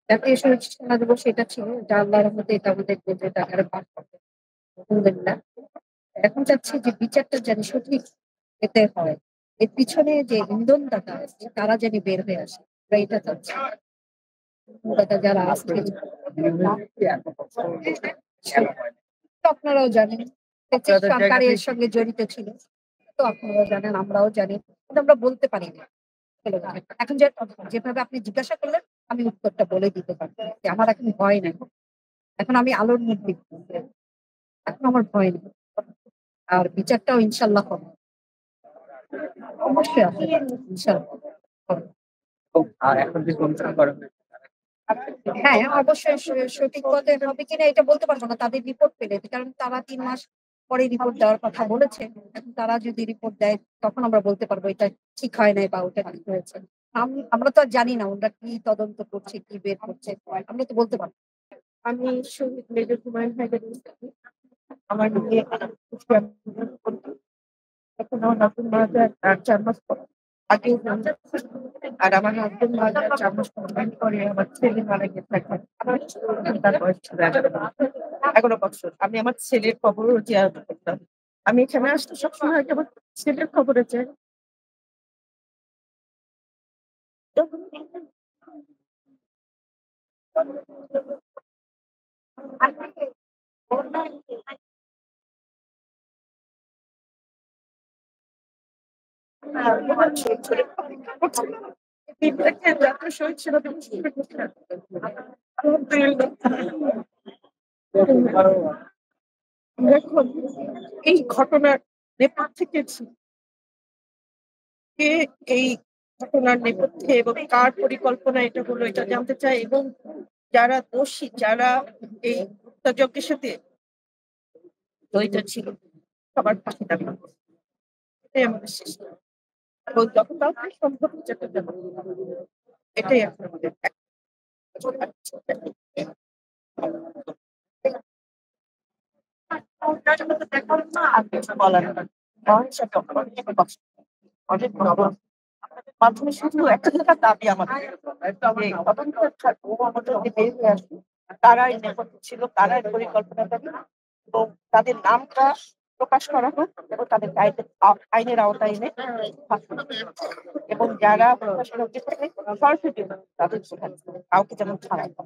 জাতীয় শহীদ স্মরণ দিবস এটা ছিল। এটা আল্লাহর রহমতে এটা আমাদের বেঁচে থাকার পার হবে। আলহামদুলিল্লাহ। এখন চাচ্ছি যে বিচারটা যেন সঠিক এতে হয়। এর পিছনে যে ইন্ধনদাতা আছে তারা যেন বের হয়ে আসে। আমরা এটা চাচ্ছি। ইন্ধনদাতা যারা আছে তো আপনারাও জানেন। ফ্যাসিস্ট আপনাদের সরকার জায়গাতেই এর সঙ্গে জড়িত ছিল। তো আপনারাও জানেন, আমরাও জানি। কিন্তু আমরা বলতে পারি না। এখন যেভাবে আপনি জিজ্ঞাসা করলেন, আমি উত্তরটা বলে দিতে পারব। যে আমার এখন ভয় নাই। এখন আমি আলোর মধ্যে। এখন আমার ভয় নেই। আর বিচারটাও ইনশাআল্লাহ হবে। অবশ্যই হবে। ইনশাআল্লাহ হবে। এখন যে কমিশন করা হয়েছে হ্যাঁ, অবশ্যই সঠিক পথে হবে কিনা এটা বলতে পারব না। তাদের রিপোর্ট পেলে। কারণ তারা ৩ মাস পরে রিপোর্ট দেওয়ার কথা বলেছে। এখন তারা যদি রিপোর্ট দেয় তখন আমরা বলতে পারব এটা ঠিক হয় নাই বা ওটা ঠিক হয়েছে। আমরা তো আর জানি না ওরা কি তদন্ত করছে, কি বের করছে। আমরা তো বলতে পারব না। আমি শহীদ মেজর হুমায়ুন হায়দার ইসলামী। আমার মেয়ে এখন আমার নতুন মারা যায় আর ৪ মাস পর। আগে আর আমার হাসব্যান্ড মারা যাওয়ার ৪ মাস পরে আমার ছেলে মারা গেছে এখন। তার বয়স ছিল ১১ বছর। আমি আমার ছেলের খবরও জিয়ারত করতাম। আমি এখানে আসলে সবসময় আগে আমার ছেলের খবরে যাই। আমার ছেলের অপেক্ষা করছিলাম। দিনটাকে জাতীয় শহীদ সেনা দিবস হিসেবে ঘোষণা করতে। আলহামদুলিল্লাহ। এখন এই ঘটনার নেপথ্যে কে ছিল? কে এই ঘটনার নেপথ্যে এবং কার পরিকল্পনায় এটা হলো এটা জানতে চাই এবং যারা দোষী, যারা এই হত্যাযজ্ঞের সাথে জড়িত ছিল সবার ফাঁসি দাবি করব। এটাই আমাদের শেষ এবং যত তাড়াতাড়ি সম্ভব বিচারটা যেন হয়। এটাই এখন আমাদের আর কিছু বলার নাই। অহিংসা অনেক নরম। মাধ্যমে শুধু একটা জায়গার দাবি আমাদের। যে তদন্তের আমাদেরকে বের হয়ে আসবে। তারা এই নেপথ্যে ছিল, তারা এর পরিকল্পনাকারী এবং তাদের নামটা প্রকাশ করা হোক এবং তাদেরকে আইনের আওতায় এনে শাস্তি দিতে হবে। এবং যারা প্রশাসনের থেকে সরাসরি তাদের সেখানে কাউকে যেন ছাড়াই না।